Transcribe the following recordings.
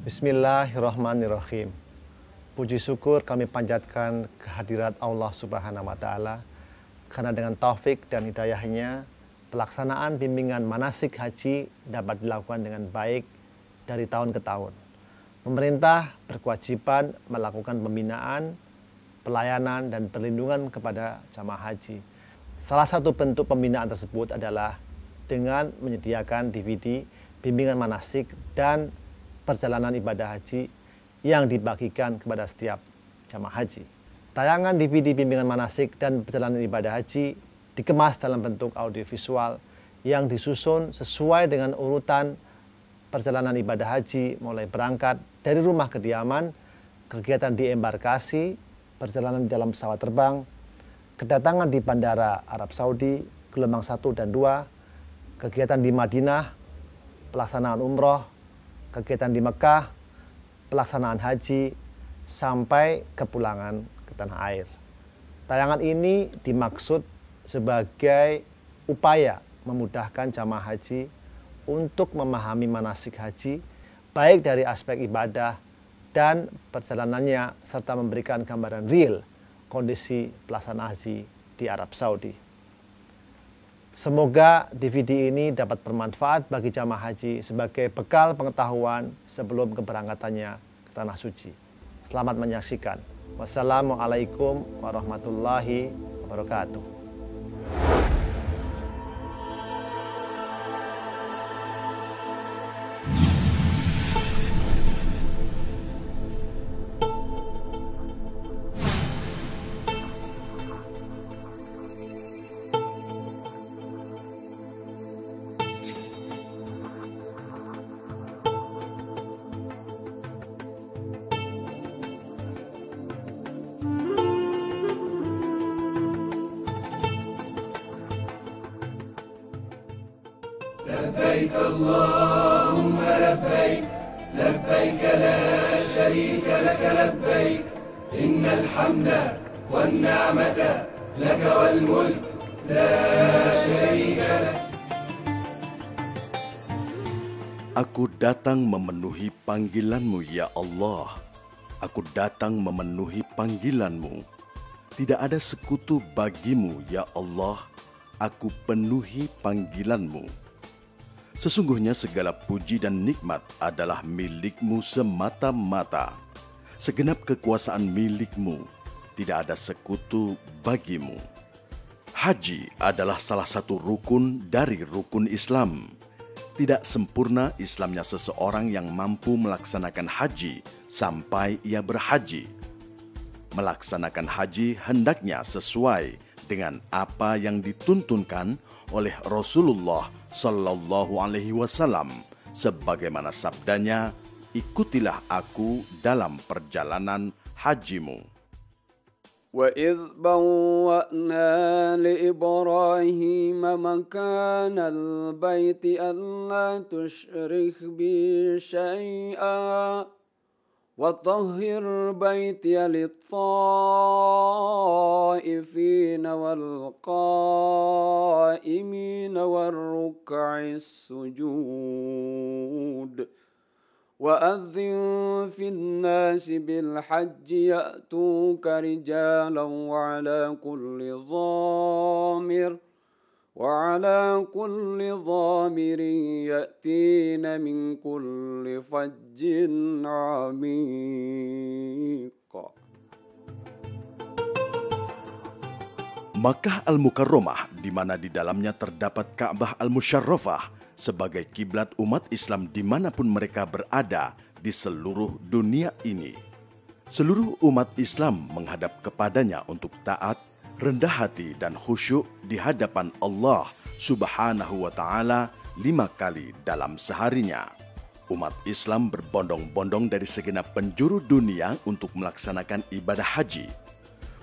Bismillahirrahmanirrahim. Puji syukur kami panjatkan kehadirat Allah Subhanahu wa Ta'ala, karena dengan taufik dan hidayahnya, pelaksanaan bimbingan manasik haji dapat dilakukan dengan baik dari tahun ke tahun. Pemerintah berkewajiban melakukan pembinaan, pelayanan, dan perlindungan kepada jamaah haji. Salah satu bentuk pembinaan tersebut adalah dengan menyediakan DVD bimbingan manasik dan perjalanan ibadah haji yang dibagikan kepada setiap jamaah haji. Tayangan DVD bimbingan manasik dan perjalanan ibadah haji dikemas dalam bentuk audiovisual yang disusun sesuai dengan urutan perjalanan ibadah haji, mulai berangkat dari rumah kediaman, kegiatan di embarkasi, perjalanan di dalam pesawat terbang, kedatangan di Bandara Arab Saudi, gelombang 1 dan 2, kegiatan di Madinah, pelaksanaan umroh, kegiatan di Mekah, pelaksanaan haji, sampai kepulangan ke tanah air. Tayangan ini dimaksud sebagai upaya memudahkan jamaah haji untuk memahami manasik haji, baik dari aspek ibadah dan perjalanannya, serta memberikan gambaran real kondisi pelaksanaan haji di Arab Saudi. Semoga DVD ini dapat bermanfaat bagi jamaah haji sebagai bekal pengetahuan sebelum keberangkatannya ke Tanah Suci. Selamat menyaksikan. Wassalamualaikum warahmatullahi wabarakatuh. لبيك اللهم لبيك لبيك لا شريك لك لبيك إن الحمد والنعمة لك والملك لا شريك لك. Aku datang memenuhi panggilan-Mu, ya Allah. Aku datang memenuhi panggilan-Mu. Tidak ada sekutu bagi-Mu, ya Allah. Aku penuhi panggilan-Mu. Sesungguhnya segala puji dan nikmat adalah milik-Mu semata-mata. Segenap kekuasaan milik-Mu, tidak ada sekutu bagi-Mu. Haji adalah salah satu rukun dari rukun Islam. Tidak sempurna Islamnya seseorang yang mampu melaksanakan haji sampai ia berhaji. Melaksanakan haji hendaknya sesuai dengan apa yang dituntunkan oleh Rasulullah Sallallahu Alaihi Wasallam, sebagaimana sabdanya, ikutilah aku dalam perjalanan hajimu. وَإِذْ بَوَّأْنَا لِإِبْرَاهِيمَ مَكَانَ الْبَيْتِ أَلَّا تُشْرِكْ بِي شَيْئًا وَطَهِّرْ بَيْتِيَ لِلطَّائِفِينَ وَالْقَائِمِينَ وَالرُّكَّعِ السُّجُودِ وَأَذِّنْ فِي النَّاسِ بِالْحَجِّ يَأْتُوكَ رِجَالًا وعلى كل ضامر يأتين من كل فج عميق. Makkah Al-Mukarramah, di mana di dalamnya terdapat Ka'bah Al-Musyarrafah sebagai kiblat umat Islam dimanapun mereka berada di seluruh dunia ini. Seluruh umat Islam menghadap kepadanya untuk taat, rendah hati dan khusyuk di hadapan Allah Subhanahu wa Ta'ala 5 kali dalam seharinya. Umat Islam berbondong-bondong dari segenap penjuru dunia untuk melaksanakan ibadah haji.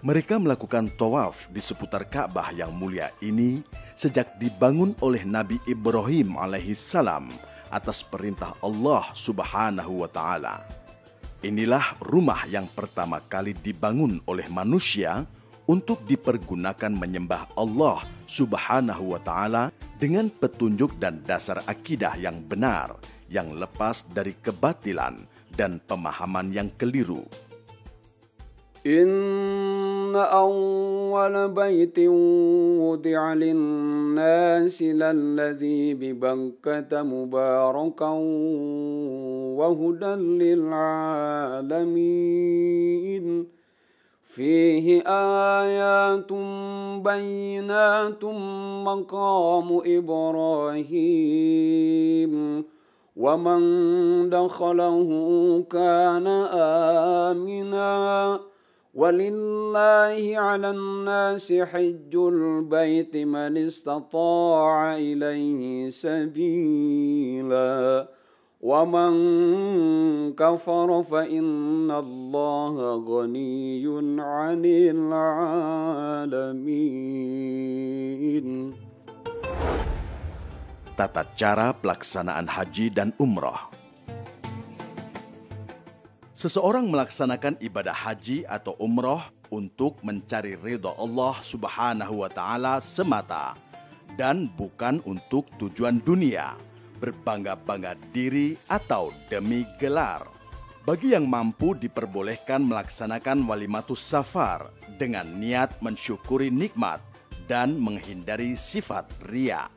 Mereka melakukan tawaf di seputar Ka'bah yang mulia ini sejak dibangun oleh Nabi Ibrahim alaihissalam atas perintah Allah Subhanahu wa Ta'ala. Inilah rumah yang pertama kali dibangun oleh manusia untuk dipergunakan menyembah Allah Subhanahu wa Ta'ala dengan petunjuk dan dasar akidah yang benar, yang lepas dari kebatilan dan pemahaman yang keliru. إن أول بيت وضع للناس للذي ببكة مباركا وهدى للعالمين فيه آيات بينات مقام إبراهيم ومن دخله كان آمنا ولله على الناس حج البيت من استطاع إليه سبيلا ومن كفر فإن الله غني عن العالمين. Tata cara pelaksanaan haji dan umrah. Seseorang melaksanakan ibadah haji atau umrah untuk mencari ridha Allah Subhanahu wa Ta'ala semata dan bukan untuk tujuan dunia, berbangga-bangga diri atau demi gelar. Bagi yang mampu diperbolehkan melaksanakan walimatus safar dengan niat mensyukuri nikmat dan menghindari sifat riya.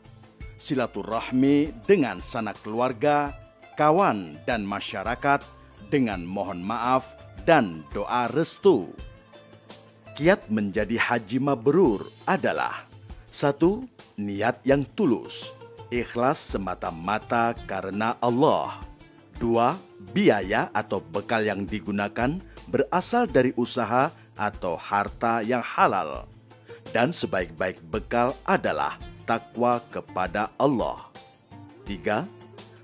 Silaturahmi dengan sanak keluarga, kawan dan masyarakat dengan mohon maaf dan doa restu. Kiat menjadi haji mabrur adalah: 1. Niat yang tulus, ikhlas semata-mata karena Allah. 2. Biaya atau bekal yang digunakan berasal dari usaha atau harta yang halal. Dan sebaik-baik bekal adalah takwa kepada Allah. 3.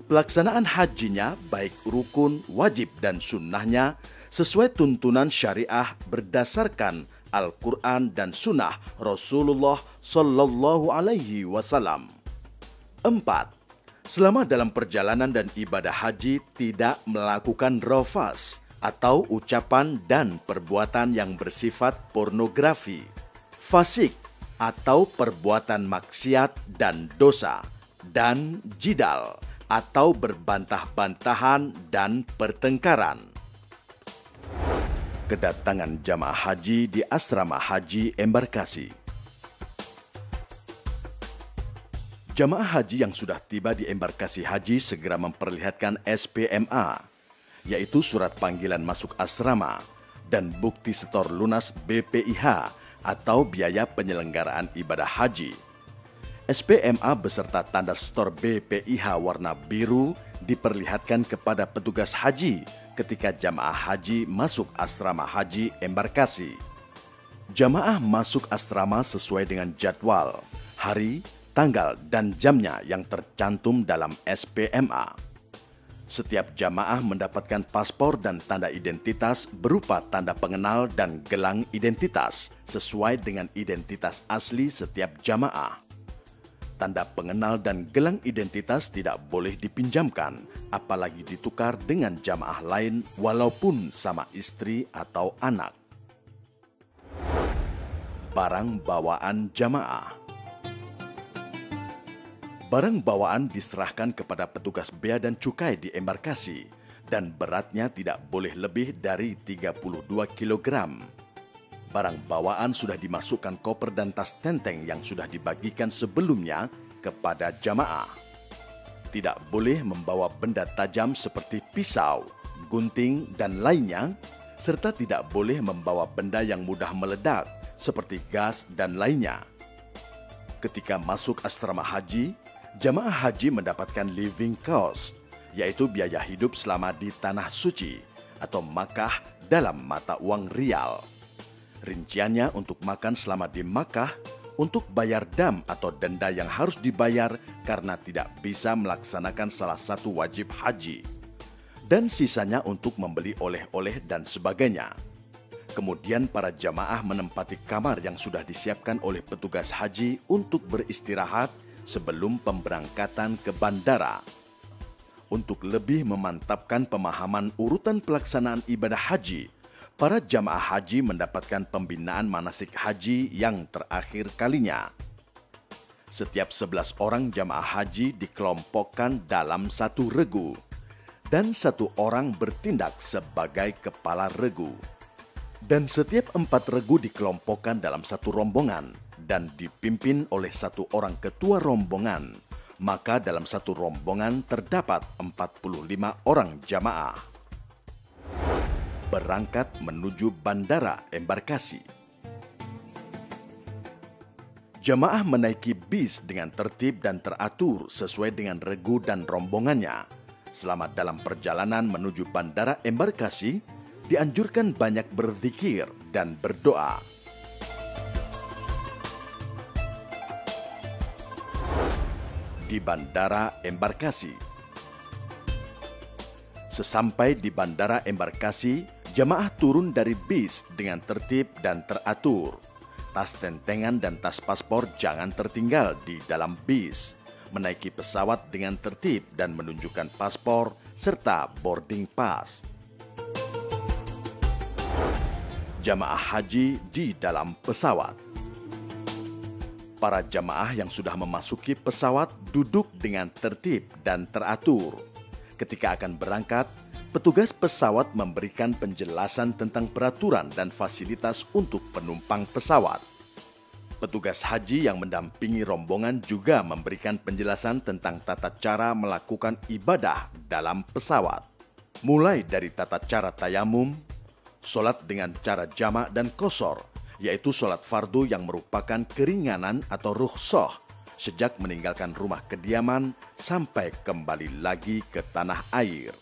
Pelaksanaan hajinya baik rukun, wajib, dan sunnahnya sesuai tuntunan syariah berdasarkan Al-Quran dan sunnah Rasulullah Sallallahu Alaihi Wasallam. 4. Selama dalam perjalanan dan ibadah haji tidak melakukan rafas atau ucapan dan perbuatan yang bersifat pornografi, fasik atau perbuatan maksiat dan dosa, dan jidal atau berbantah-bantahan dan pertengkaran. Kedatangan jamaah haji di asrama haji embarkasi. Jamaah haji yang sudah tiba di embarkasi haji segera memperlihatkan SPMA, yaitu surat panggilan masuk asrama, dan bukti setor lunas BPIH atau biaya penyelenggaraan ibadah haji. SPMA beserta tanda setor BPIH warna biru diperlihatkan kepada petugas haji ketika jamaah haji masuk asrama haji embarkasi. Jamaah masuk asrama sesuai dengan jadwal, hari, tanggal, dan jamnya yang tercantum dalam SPMA. Setiap jamaah mendapatkan paspor dan tanda identitas berupa tanda pengenal dan gelang identitas sesuai dengan identitas asli setiap jamaah. Tanda pengenal dan gelang identitas tidak boleh dipinjamkan, apalagi ditukar dengan jamaah lain walaupun sama istri atau anak. Barang bawaan jamaah. Barang bawaan diserahkan kepada petugas bea dan cukai di embarkasi dan beratnya tidak boleh lebih dari 32 kg. Barang bawaan sudah dimasukkan koper dan tas tenteng yang sudah dibagikan sebelumnya kepada jamaah. Tidak boleh membawa benda tajam seperti pisau, gunting, dan lainnya, serta tidak boleh membawa benda yang mudah meledak seperti gas dan lainnya. Ketika masuk asrama haji, jamaah haji mendapatkan living cost, yaitu biaya hidup selama di Tanah Suci atau Makkah dalam mata uang rial. Rinciannya untuk makan selama di Makkah, untuk bayar dam atau denda yang harus dibayar karena tidak bisa melaksanakan salah satu wajib haji, dan sisanya untuk membeli oleh-oleh dan sebagainya. Kemudian para jamaah menempati kamar yang sudah disiapkan oleh petugas haji untuk beristirahat sebelum pemberangkatan ke bandara. Untuk lebih memantapkan pemahaman urutan pelaksanaan ibadah haji, para jamaah haji mendapatkan pembinaan manasik haji yang terakhir kalinya. Setiap 11 orang jamaah haji dikelompokkan dalam satu regu. dan 1 orang bertindak sebagai kepala regu. Dan setiap 4 regu dikelompokkan dalam 1 rombongan dan dipimpin oleh 1 orang ketua rombongan. Maka dalam 1 rombongan terdapat 45 orang jamaah. Berangkat menuju bandara embarkasi. Jamaah menaiki bis dengan tertib dan teratur sesuai dengan regu dan rombongannya. Selama dalam perjalanan menuju bandara embarkasi, dianjurkan banyak berzikir dan berdoa. Di bandara embarkasi. Sesampai di bandara embarkasi, jamaah turun dari bis dengan tertib dan teratur. Tas tentengan dan tas paspor jangan tertinggal di dalam bis. Menaiki pesawat dengan tertib dan menunjukkan paspor serta boarding pass. Jamaah haji di dalam pesawat. Para jamaah yang sudah memasuki pesawat duduk dengan tertib dan teratur. Ketika akan berangkat, petugas pesawat memberikan penjelasan tentang peraturan dan fasilitas untuk penumpang pesawat. Petugas haji yang mendampingi rombongan juga memberikan penjelasan tentang tata cara melakukan ibadah dalam pesawat. Mulai dari tata cara tayamum, sholat dengan cara jamak dan qashar, yaitu sholat fardu yang merupakan keringanan atau rukhsah sejak meninggalkan rumah kediaman sampai kembali lagi ke tanah air.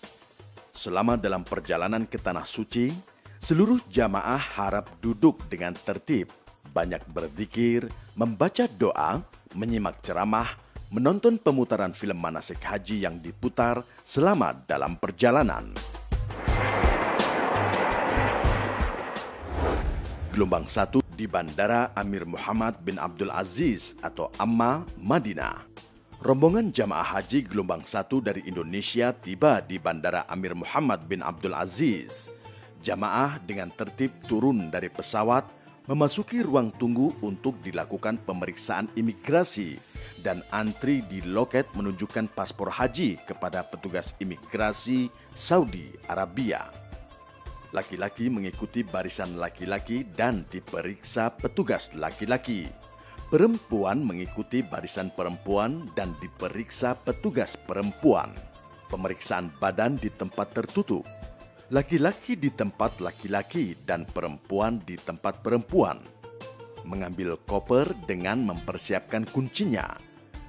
Selama dalam perjalanan ke tanah suci, seluruh jamaah harap duduk dengan tertib, banyak berzikir, membaca doa, menyimak ceramah, menonton pemutaran film manasik haji yang diputar selama dalam perjalanan. Gelombang 1 di Bandara Amir Muhammad bin Abdul Aziz atau AMMA, Madinah. Rombongan jamaah haji gelombang 1 dari Indonesia tiba di Bandara Amir Muhammad bin Abdul Aziz. Jamaah dengan tertib turun dari pesawat, memasuki ruang tunggu untuk dilakukan pemeriksaan imigrasi dan antri di loket menunjukkan paspor haji kepada petugas imigrasi Saudi Arabia. Laki-laki mengikuti barisan laki-laki dan diperiksa petugas laki-laki. Perempuan mengikuti barisan perempuan dan diperiksa petugas perempuan. Pemeriksaan badan di tempat tertutup. Laki-laki di tempat laki-laki dan perempuan di tempat perempuan. Mengambil koper dengan mempersiapkan kuncinya.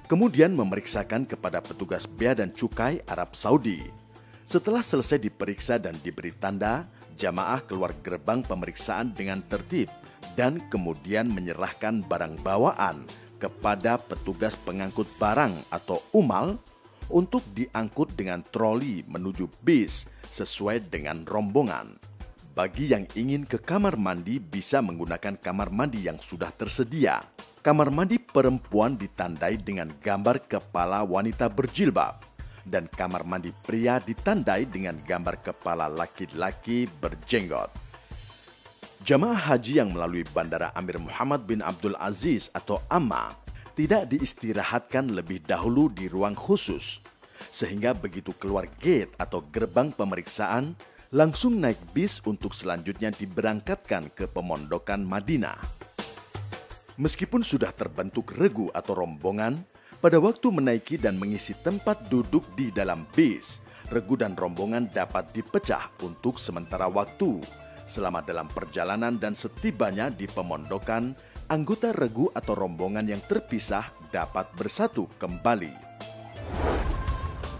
Kemudian memeriksakan kepada petugas bea dan cukai Arab Saudi. Setelah selesai diperiksa dan diberi tanda, jamaah keluar gerbang pemeriksaan dengan tertib dan kemudian menyerahkan barang bawaan kepada petugas pengangkut barang atau umal untuk diangkut dengan troli menuju bis sesuai dengan rombongan. Bagi yang ingin ke kamar mandi bisa menggunakan kamar mandi yang sudah tersedia. Kamar mandi perempuan ditandai dengan gambar kepala wanita berjilbab. Dan kamar mandi pria ditandai dengan gambar kepala laki-laki berjenggot. Jamaah haji yang melalui Bandara Amir Muhammad bin Abdul Aziz atau AMMA tidak diistirahatkan lebih dahulu di ruang khusus, sehingga begitu keluar gate atau gerbang pemeriksaan, langsung naik bis untuk selanjutnya diberangkatkan ke pemondokan Madinah. Meskipun sudah terbentuk regu atau rombongan, pada waktu menaiki dan mengisi tempat duduk di dalam bis, regu dan rombongan dapat dipecah untuk sementara waktu. Selama dalam perjalanan dan setibanya di pemondokan, anggota regu atau rombongan yang terpisah dapat bersatu kembali.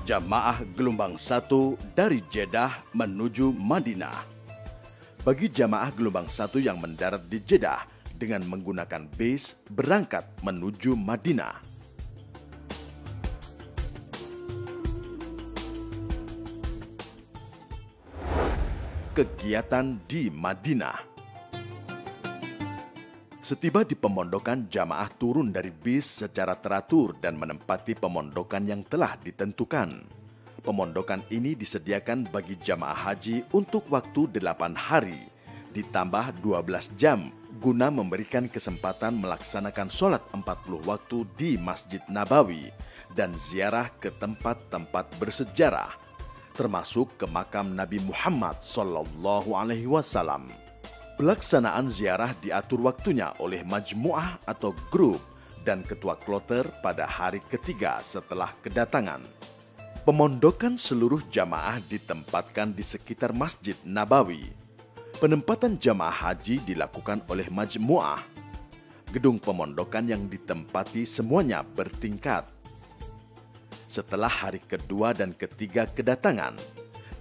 Jamaah gelombang 1 dari Jeddah menuju Madinah. Bagi jamaah gelombang 1 yang mendarat di Jeddah dengan menggunakan bis berangkat menuju Madinah. Kegiatan di Madinah. Setiba di pemondokan, jamaah turun dari bis secara teratur dan menempati pemondokan yang telah ditentukan. Pemondokan ini disediakan bagi jamaah haji untuk waktu 8 hari, ditambah 12 jam, guna memberikan kesempatan melaksanakan sholat 40 waktu di Masjid Nabawi dan ziarah ke tempat-tempat bersejarah. termasuk ke makam Nabi Muhammad SAW. Pelaksanaan ziarah diatur waktunya oleh majmuah atau grup dan ketua kloter pada hari ketiga setelah kedatangan. Pemondokan seluruh jamaah ditempatkan di sekitar Masjid Nabawi. Penempatan jamaah haji dilakukan oleh majmuah. Gedung pemondokan yang ditempati semuanya bertingkat. Setelah hari kedua dan ketiga kedatangan,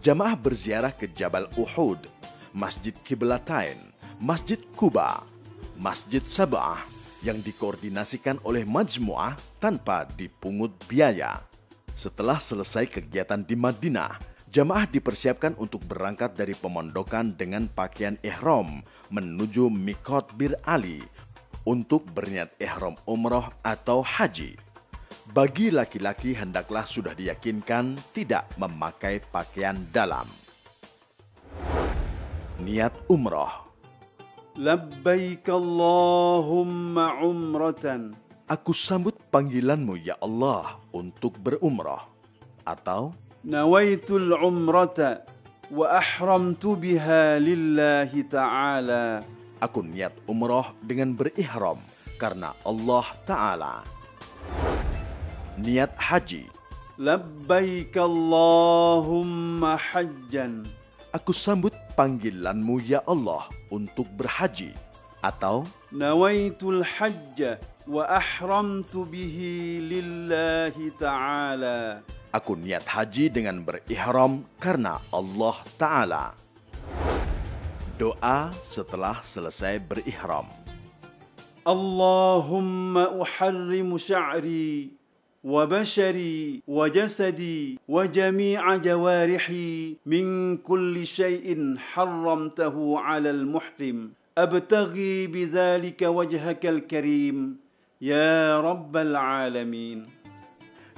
jamaah berziarah ke Jabal Uhud, Masjid Qiblatain, Masjid Quba, Masjid Sab'ah yang dikoordinasikan oleh majmuah tanpa dipungut biaya. Setelah selesai kegiatan di Madinah, jamaah dipersiapkan untuk berangkat dari pemondokan dengan pakaian ihram menuju Miqat Bir Ali untuk berniat ihram umroh atau haji. Bagi laki-laki hendaklah sudah diyakinkan tidak memakai pakaian dalam. Niat umroh. Labbaik Allahumma umratan. Aku sambut panggilanmu ya Allah untuk berumrah. Atau Nawaitul umrata wa ahramtu biha lillahi ta'ala. aku niat umrah dengan berihram karena Allah Ta'ala. Niat haji. Labbaik Allahumma hajjan. Aku sambut panggilanmu ya Allah untuk berhaji. Atau Nawaitul hajja wa ahramtu bihi lillahi ta'ala. aku niat haji dengan berihram karena Allah Ta'ala. Doa setelah selesai berihram. Allahumma uharrimu sya'ri wa bashari wa jasadi wa jami'a jawarihi min kulli syai'in harramtahu 'alal muhrim. Abtaghi bidzalika wajhakal karim ya rabbal alamin.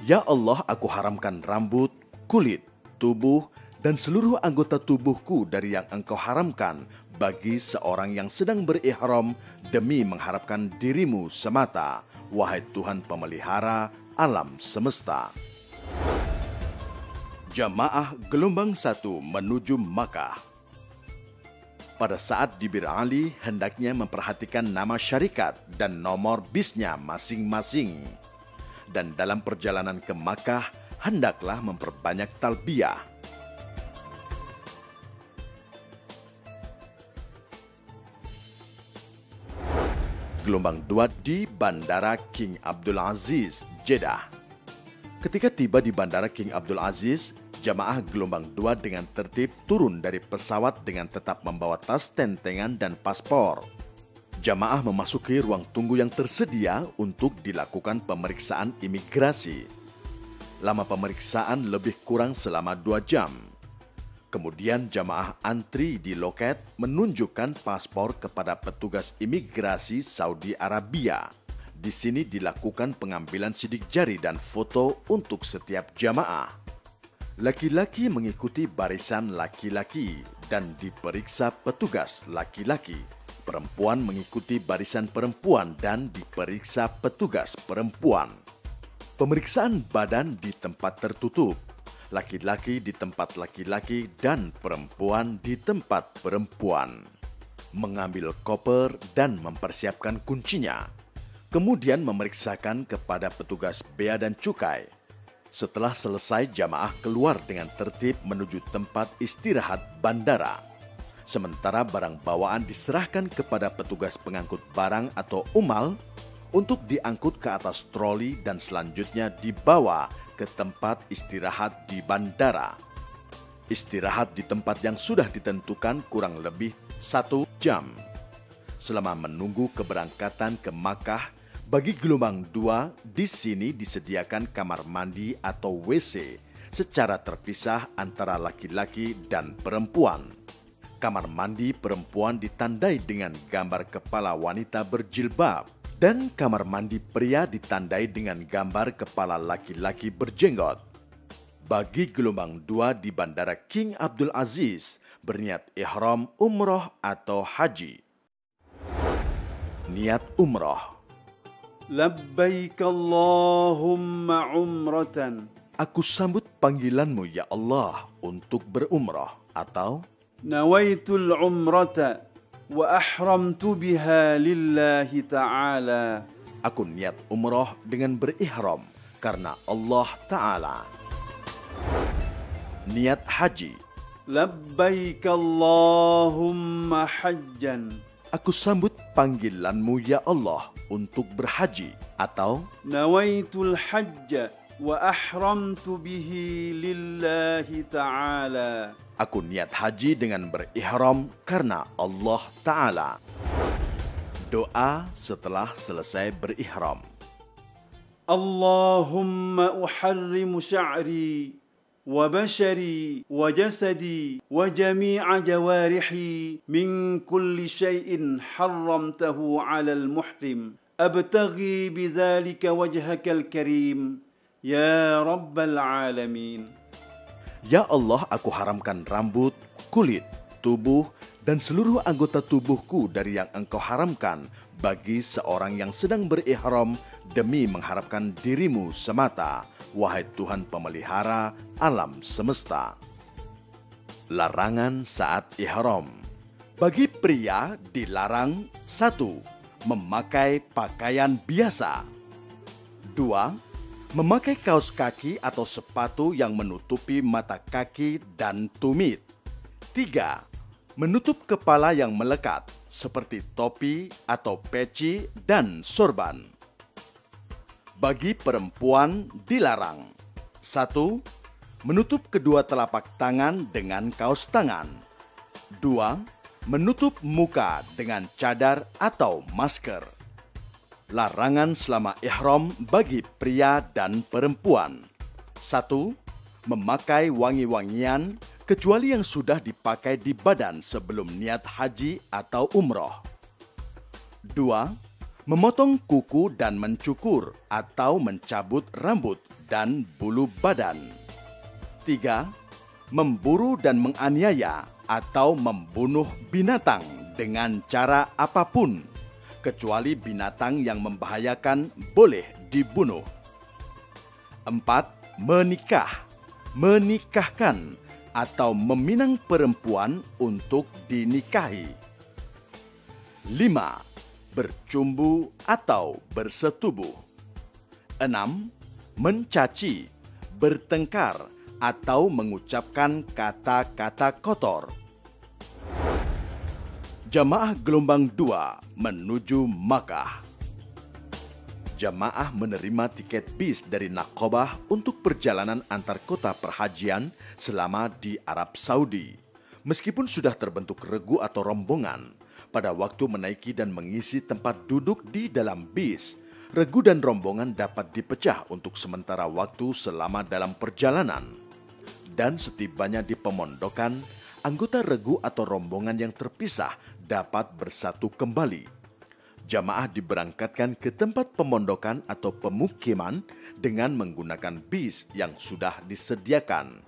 Ya Allah, aku haramkan rambut, kulit, tubuh, dan seluruh anggota tubuhku dari yang Engkau haramkan bagi seorang yang sedang berihram demi mengharapkan dirimu semata, wahai Tuhan pemelihara alam semesta. Jamaah gelombang 1 menuju Makkah. Pada saat di Bir Ali, hendaknya memperhatikan nama syarikat dan nomor bisnya masing-masing. Dan dalam perjalanan ke Makkah, hendaklah memperbanyak talbiyah. Gelombang 2 di Bandara King Abdul Aziz, Jeddah. Ketika tiba di Bandara King Abdul Aziz, jamaah gelombang 2 dengan tertib turun dari pesawat dengan tetap membawa tas tentengan dan paspor. Jamaah memasuki ruang tunggu yang tersedia untuk dilakukan pemeriksaan imigrasi. Lama pemeriksaan lebih kurang selama 2 jam. Kemudian jamaah antri di loket menunjukkan paspor kepada petugas imigrasi Saudi Arabia. Di sini dilakukan pengambilan sidik jari dan foto untuk setiap jamaah. Laki-laki mengikuti barisan laki-laki dan diperiksa petugas laki-laki. Perempuan mengikuti barisan perempuan dan diperiksa petugas perempuan. Pemeriksaan badan di tempat tertutup. Laki-laki di tempat laki-laki dan perempuan di tempat perempuan. Mengambil koper dan mempersiapkan kuncinya. Kemudian memeriksakan kepada petugas bea dan cukai. Setelah selesai, jamaah keluar dengan tertib menuju tempat istirahat bandara. Sementara barang bawaan diserahkan kepada petugas pengangkut barang atau umal untuk diangkut ke atas troli dan selanjutnya dibawa ke tempat istirahat di bandara. Istirahat di tempat yang sudah ditentukan kurang lebih 1 jam. Selama menunggu keberangkatan ke Makkah, bagi gelombang 2 di sini disediakan kamar mandi atau WC secara terpisah antara laki-laki dan perempuan. Kamar mandi perempuan ditandai dengan gambar kepala wanita berjilbab dan kamar mandi pria ditandai dengan gambar kepala laki-laki berjenggot. Bagi gelombang 2 di Bandara King Abdul Aziz berniat ihram umroh atau haji. Niat umroh. Labbaik Allahumma umratan. Aku sambut panggilanmu ya Allah untuk berumrah, atau نويت العمرة وأحرمت بها لله تعالى. aku niat umrah dengan berihram karena Allah Ta'ala. Niat haji. لبيك اللهم حجا. Aku sambut panggilanmu ya Allah untuk berhaji, atau نويت الحج وأحرمت به لله تعالى. aku niat haji dengan berihram karena Allah Ta'ala. Doa setelah selesai berihram. اللهم أحرم شعري وبشري وجسدي وجميع جوارحي من كل شيء حرمته على المحرم أبتغي بذلك وجهك الكريم يا رب العالمين. Ya Allah, aku haramkan rambut, kulit, tubuh, dan seluruh anggota tubuhku dari yang Engkau haramkan bagi seorang yang sedang berihram demi mengharapkan dirimu semata, wahai Tuhan pemelihara alam semesta. Larangan saat ihram. Bagi pria dilarang: 1. Memakai pakaian biasa. 2. Memakai kaos kaki atau sepatu yang menutupi mata kaki dan tumit. 3. Menutup kepala yang melekat seperti topi atau peci dan sorban. Bagi perempuan dilarang: 1. Menutup kedua telapak tangan dengan kaos tangan. 2. Menutup muka dengan cadar atau masker. Larangan selama ihram bagi pria dan perempuan: 1. Memakai wangi-wangian kecuali yang sudah dipakai di badan sebelum niat haji atau umroh. 2. Memotong kuku dan mencukur atau mencabut rambut dan bulu badan. 3. Memburu dan menganiaya atau membunuh binatang dengan cara apapun, kecuali binatang yang membahayakan boleh dibunuh. 4. Menikahkan atau meminang perempuan untuk dinikahi. 5. Bercumbu atau bersetubuh. 6. Mencaci, bertengkar, atau mengucapkan kata-kata kotor. Jamaah gelombang 2 menuju Makkah. Jamaah menerima tiket bis dari Naqabah untuk perjalanan antar kota perhajian selama di Arab Saudi. Meskipun sudah terbentuk regu atau rombongan, pada waktu menaiki dan mengisi tempat duduk di dalam bis, regu dan rombongan dapat dipecah untuk sementara waktu selama dalam perjalanan. Dan setibanya di pemondokan, anggota regu atau rombongan yang terpisah dapat bersatu kembali. Jamaah diberangkatkan ke tempat pemondokan atau pemukiman dengan menggunakan bis yang sudah disediakan.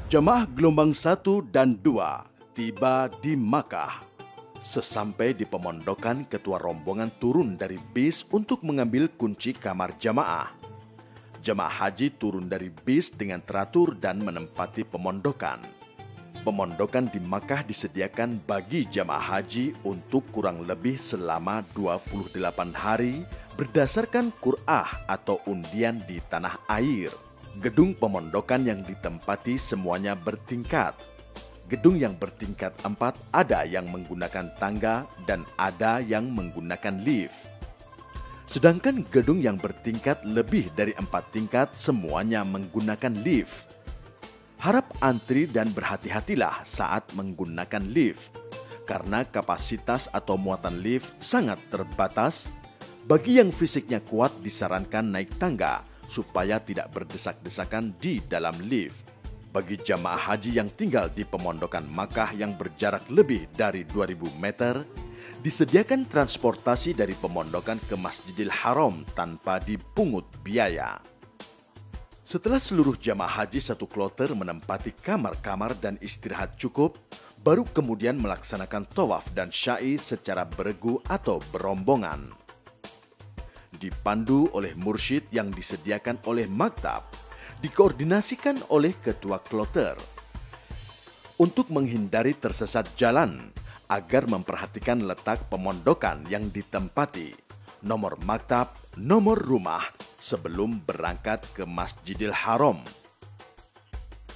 Jamaah gelombang 1 dan 2 tiba di Makkah. Sesampai di pemondokan, ketua rombongan turun dari bis untuk mengambil kunci kamar jamaah. Jamaah haji turun dari bis dengan teratur dan menempati pemondokan. Pemondokan di Makkah disediakan bagi jamaah haji untuk kurang lebih selama 28 hari berdasarkan qur'ah atau undian di tanah air. Gedung pemondokan yang ditempati semuanya bertingkat. Gedung yang bertingkat 4 ada yang menggunakan tangga dan ada yang menggunakan lift. Sedangkan gedung yang bertingkat lebih dari 4 tingkat semuanya menggunakan lift. Harap antri dan berhati-hatilah saat menggunakan lift, karena kapasitas atau muatan lift sangat terbatas. Bagi yang fisiknya kuat disarankan naik tangga supaya tidak berdesak-desakan di dalam lift. Bagi jamaah haji yang tinggal di pemondokan Makkah yang berjarak lebih dari 2000 meter, disediakan transportasi dari pemondokan ke Masjidil Haram tanpa dipungut biaya. Setelah seluruh jamaah haji satu kloter menempati kamar-kamar dan istirahat cukup, baru kemudian melaksanakan tawaf dan sya'i secara beregu atau berombongan. Dipandu oleh mursyid yang disediakan oleh maktab, dikoordinasikan oleh ketua kloter. Untuk menghindari tersesat jalan, agar memperhatikan letak pemondokan yang ditempati, nomor maktab, nomor rumah sebelum berangkat ke Masjidil Haram.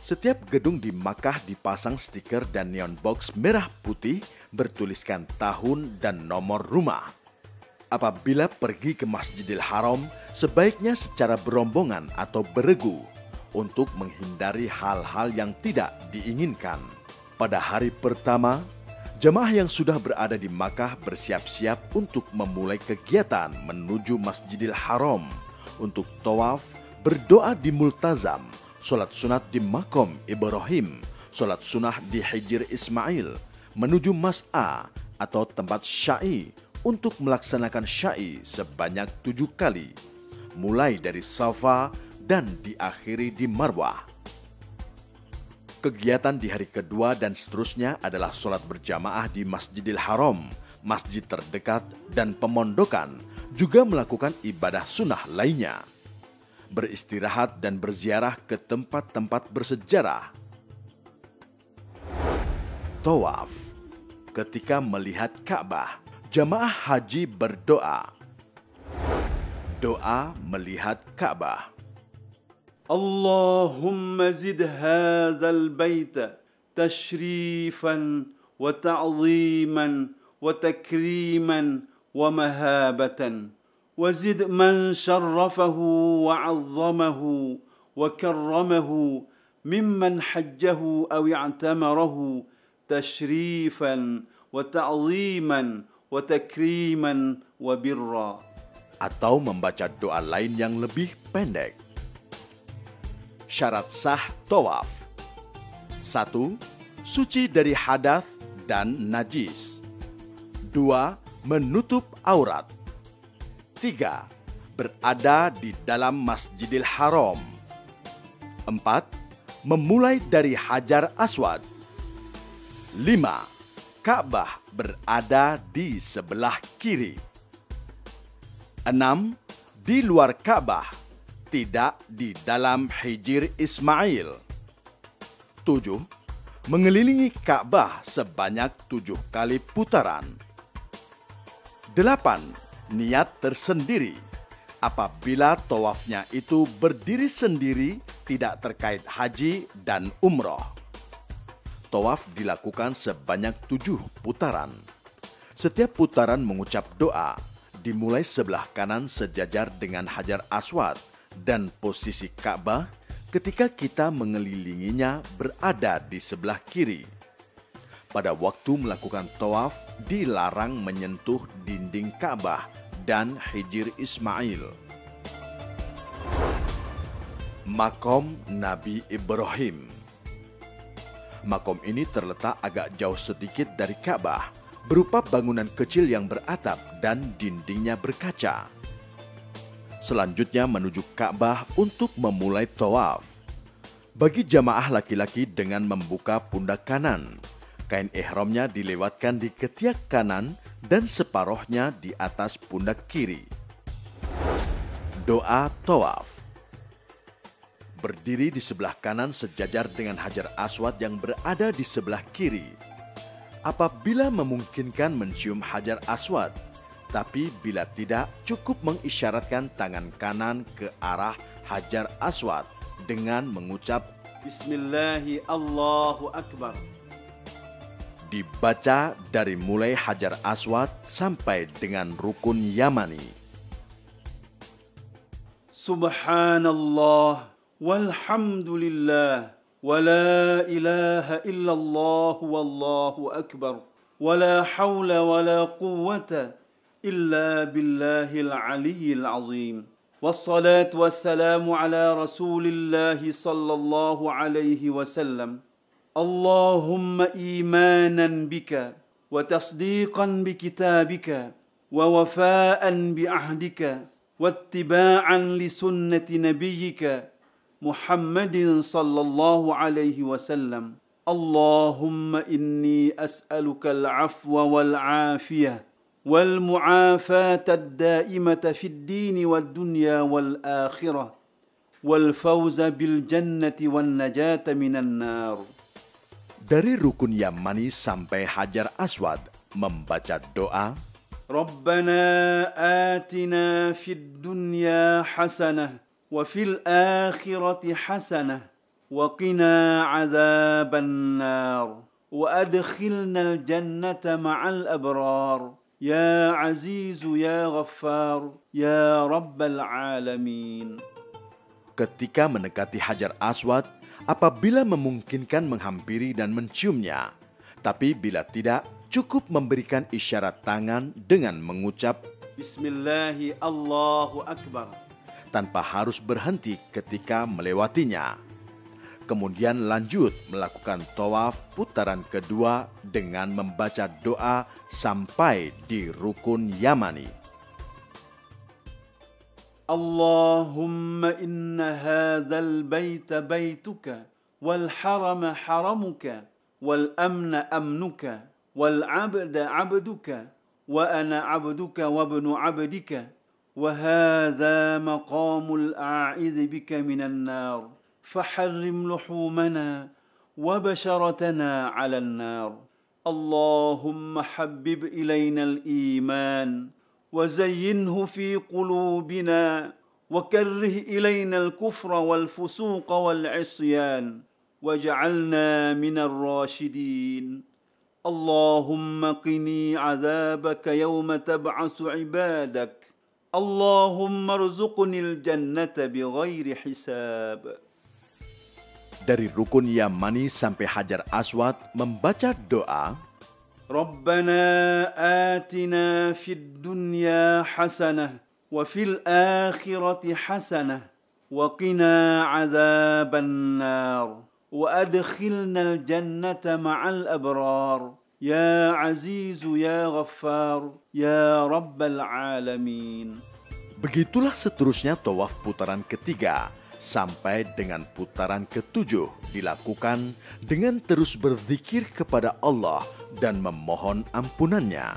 Setiap gedung di Makkah dipasang stiker dan neon box merah putih bertuliskan tahun dan nomor rumah. Apabila pergi ke Masjidil Haram, sebaiknya secara berombongan atau beregu untuk menghindari hal-hal yang tidak diinginkan. Pada hari pertama, jemaah yang sudah berada di Makkah bersiap-siap untuk memulai kegiatan menuju Masjidil Haram untuk tawaf, berdoa di Multazam, sholat sunat di Maqam Ibrahim, sholat sunnah di Hijr Ismail, menuju Mas'a atau tempat sya'i untuk melaksanakan sya'i sebanyak 7 kali, mulai dari Safa dan diakhiri di Marwah. Kegiatan di hari kedua dan seterusnya adalah sholat berjamaah di Masjidil Haram, masjid terdekat dan pemondokan, juga melakukan ibadah sunnah lainnya. Beristirahat dan berziarah ke tempat-tempat bersejarah. Tawaf. Ketika melihat Ka'bah, jamaah haji berdoa. Doa melihat Ka'bah. Allahumma zid hadzal baita tashrifan wa ta'ziman wa takriman wa mahabatan. وزد من شرفه وعظمه وكرمه ممن حجه أو اعتمره تشريفا وتعظيما وتكريما وبرا. Atau membaca doa lain yang lebih pendek. Syarat sah tawaf. 1. Suci dari hadath dan najis. 2. Menutup aurat. 3. Berada di dalam Masjidil Haram. 4. Memulai dari Hajar Aswad. 5. Ka'bah berada di sebelah kiri. 6. Di luar Ka'bah, tidak di dalam Hijr Ismail. 7. Mengelilingi Ka'bah sebanyak 7 kali putaran. 8. Niat tersendiri. Apabila tawafnya itu berdiri sendiri, tidak terkait haji dan umroh. Tawaf dilakukan sebanyak 7 putaran. Setiap putaran mengucap doa, dimulai sebelah kanan sejajar dengan Hajar Aswad, dan posisi Ka'bah ketika kita mengelilinginya berada di sebelah kiri. Pada waktu melakukan tawaf, dilarang menyentuh dinding Ka'bah dan Hijr Ismail. Maqam Nabi Ibrahim. Maqam ini terletak agak jauh sedikit dari Ka'bah, berupa bangunan kecil yang beratap dan dindingnya berkaca. Selanjutnya menuju Ka'bah untuk memulai tawaf. Bagi jamaah laki-laki dengan membuka pundak kanan, kain ihramnya dilewatkan di ketiak kanan dan separohnya di atas pundak kiri. Doa tawaf. Berdiri di sebelah kanan sejajar dengan Hajar Aswad yang berada di sebelah kiri. Apabila memungkinkan mencium Hajar Aswad, tapi bila tidak, cukup mengisyaratkan tangan kanan ke arah Hajar Aswad dengan mengucap Bismillahi Allahu Akbar. Dibaca dari mulai Hajar Aswad sampai dengan Rukun Yamani. Subhanallah walhamdulillah wa la ilaha illallah wallahu akbar wa la hawla wa la quwwata illa billahil aliyyil azim. Wassalatu wassalamu ala rasulillahi sallallahu alaihi wasallam. Allahumma imanan bika wa tasdiqan bi kitabika wa wafaan bi ahdika wa ittiba'an li sunnati nabiyyika Muhammadin sallallahu alaihi wasallam. Allahumma inni as'aluka al-afwa wal-afiyah wal-mu'afata ad-da'imata fid dini wad dunya wal-akhirah والفوز بالجنة والنجاة من النار. Dari rukun Yamani sampai Hajar Aswad, membaca doa, ربنا آتنا في الدنيا حسنة وفي الآخرة حسنة وقنا عذاب النار وأدخلنا الجنة مع الأبرار يا عزيز يا غفار يا رب العالمين. ketika mendekati Hajar Aswad, apabila memungkinkan menghampiri dan menciumnya. Tapi bila tidak, cukup memberikan isyarat tangan dengan mengucap Bismillahi Allahu Akbar tanpa harus berhenti ketika melewatinya. Kemudian lanjut melakukan tawaf putaran kedua dengan membaca doa sampai di rukun Yamani. Allahumma inna hadzal baita baituka wal harama haramuka wal amna amnuka wal abda abduka wa ana abduka wa ibnu abdika wa hadza maqamul a'idz bika minan nar faharrim luhumana wa basharatana 'alan nar. Allahumma habbib ilaina al-iman وزينه في قلوبنا وكره إلينا الكفر والفسوق والعصيان واجعلنا من الراشدين. اللهم قني عذابك يوم تبعث عبادك. اللهم ارزقني الجنة بغير حساب. Dari rukun Yamani sampai Hajar Aswad, membaca doa, ربنا آتنا في الدنيا حسنة وفي الآخرة حسنة وقنا عذاب النار وأدخلنا الجنة مع الأبرار يا عزيز يا غفار يا رب العالمين. Begitulah seterusnya tawaf putaran ketiga sampai dengan putaran ketujuh dilakukan dengan terus berzikir kepada Allah dan memohon ampunannya.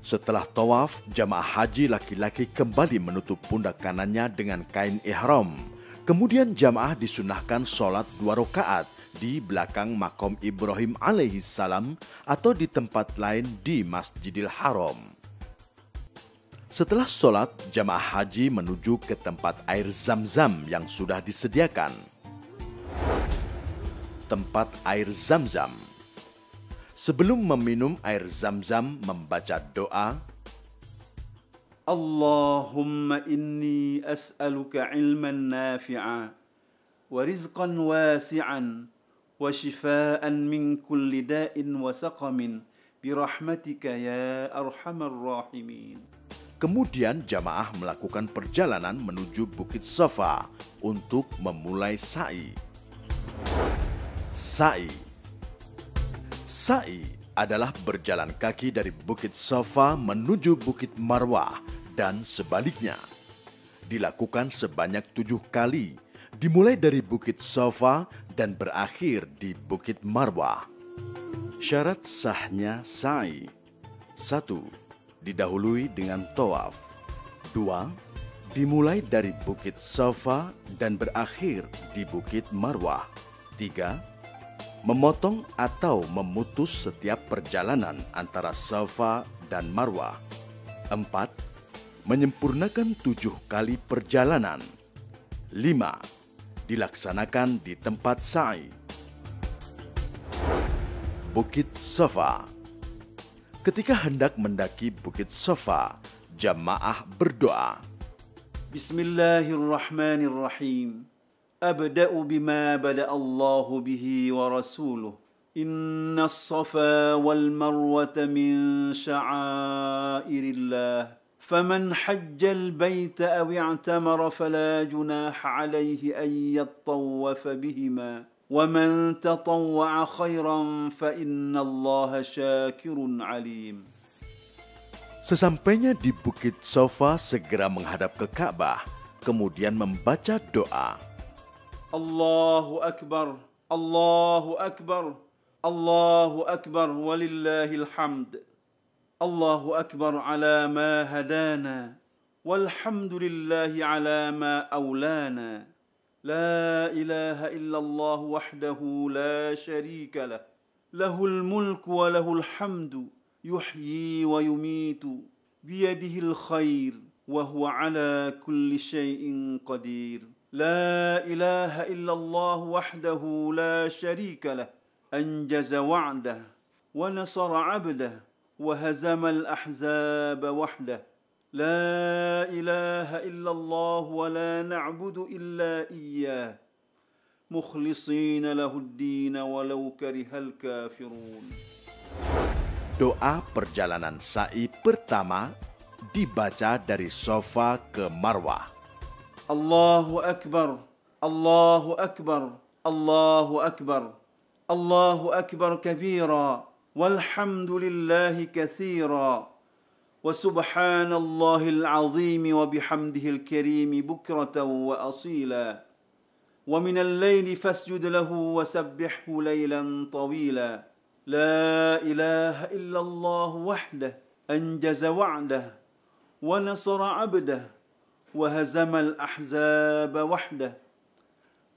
Setelah tawaf, jamaah haji laki-laki kembali menutup pundak kanannya dengan kain ihram. Kemudian jamaah disunahkan sholat 2 rakaat di belakang makom Ibrahim alaihi salam atau di tempat lain di Masjidil Haram. Setelah sholat, jamaah haji menuju ke tempat air Zam-Zam yang sudah disediakan. Tempat air Zam-Zam. Sebelum meminum air Zam-Zam, membaca doa, Allahumma inni as'aluka ilman nafi'a wa rizqan wasi'an wa shifaan min kulli da'in wa saqamin birahmatika ya arhamar rahimin. Kemudian jamaah melakukan perjalanan menuju Bukit Safa untuk memulai sa'i. Sa'i. Sa'i adalah berjalan kaki dari Bukit Safa menuju Bukit Marwah dan sebaliknya. Dilakukan sebanyak 7 kali, dimulai dari Bukit Safa dan berakhir di Bukit Marwah. Syarat sahnya sa'i: 1. Didahului dengan tawaf. 2. Dimulai dari Bukit Safa dan berakhir di Bukit Marwah. 3. Memotong atau memutus setiap perjalanan antara Safa dan Marwah. 4. Menyempurnakan 7 kali perjalanan. 5. Dilaksanakan di tempat sa'i. Bukit Safa. Ketika hendak mendaki Bukit Safa, jamaah berdoa, Bismillahirrahmanirrahim. Abda'u bima bada'a Allahu bihi wa rasuluh. Inna as-safa wal marwata min sya'airillah. Faman hajjal baita aw i'tamara fala junaha alayhi an yattawafa bihima. وَمَنْ تَطَوَّعَ خَيْرًا فَإِنَّ اللَّهَ شَاكِرٌ عَلِيمٌ. Sesampainya di Bukit Safa, segera menghadap ke Ka'bah, kemudian membaca doa. Allahu Akbar, Allahu Akbar, الله أكبر ولله الحمد. الله أكبر على ما هدانا، والحمد لله على ما أولانا. لا إله إلا الله وحده لا شريك له، له الملك وله الحمد، يحيي ويميت، بيده الخير وهو على كل شيء قدير. لا إله إلا الله وحده لا شريك له، أنجز وعده ونصر عبده وهزم الأحزاب وحده. لا إله إلا الله ولا نعبد إلا إياه مخلصين له الدين ولو كره الكافرون. Doa perjalanan sa'i pertama dibaca dari Safa ke Marwah. الله أكبر الله أكبر الله أكبر الله أكبر كبيرا والحمد لله كثيرا وسبحان الله العظيم وبحمده الكريم بكرة وأصيلا ومن الليل فاسجد له وسبحه ليلا طويلا. لا إله إلا الله وحده أنجز وعده ونصر عبده وهزم الأحزاب وحده.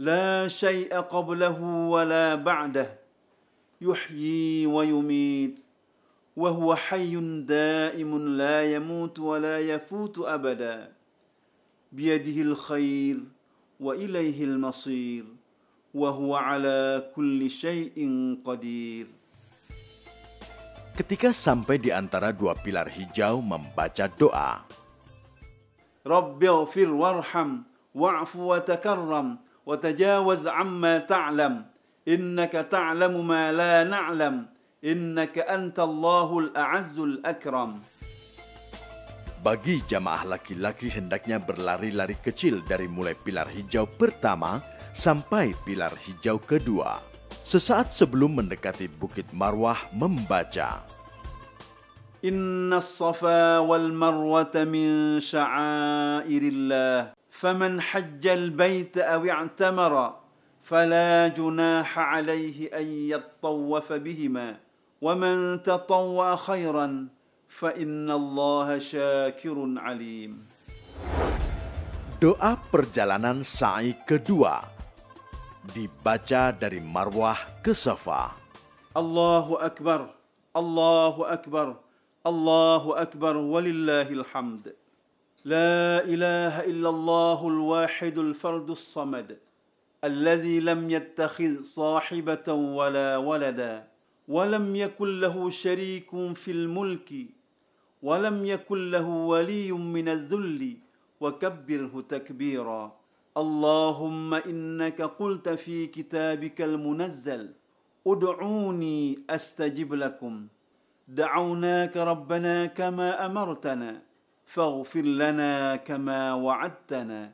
لا شيء قبله ولا بعده، يحيي ويميت وهو حي دائم لا يموت ولا يفوت أبدا، بيده الخير وإليه المصير وهو على كل شيء قدير. Ketika sampai di antara dua pilar hijau membaca doa. رب اغفر وارحم واعف وتكرم وتجاوز عما تعلم إنك تعلم ما لا نعلم إنك أنت الله الأعز الأكرم. Bagi jamaah laki-laki hendaknya berlari-lari kecil dari mulai pilar hijau pertama sampai pilar hijau kedua. Sesaat sebelum mendekati Bukit Marwah membaca. إن الصفا والمروة من شعائر الله فمن حج البيت أو اعتمر فلا جناح عليه أن يطوف بهما ومن تطوع خيرا فإن الله شاكر عليم. Doa perjalanan sa'i kedua dibaca dari Marwah ke Safa. الله أكبر الله أكبر الله أكبر ولله الحمد. لا إله إلا الله الواحد الفرد الصمد الذي لم يتخذ صاحبة ولا ولدا ولم يكن له شريك في الملك ولم يكن له ولي من الذل وكبره تكبيرا. اللهم إنك قلت في كتابك المنزل ادعوني أستجب لكم. دعوناك ربنا كما أمرتنا فاغفر لنا كما وعدتنا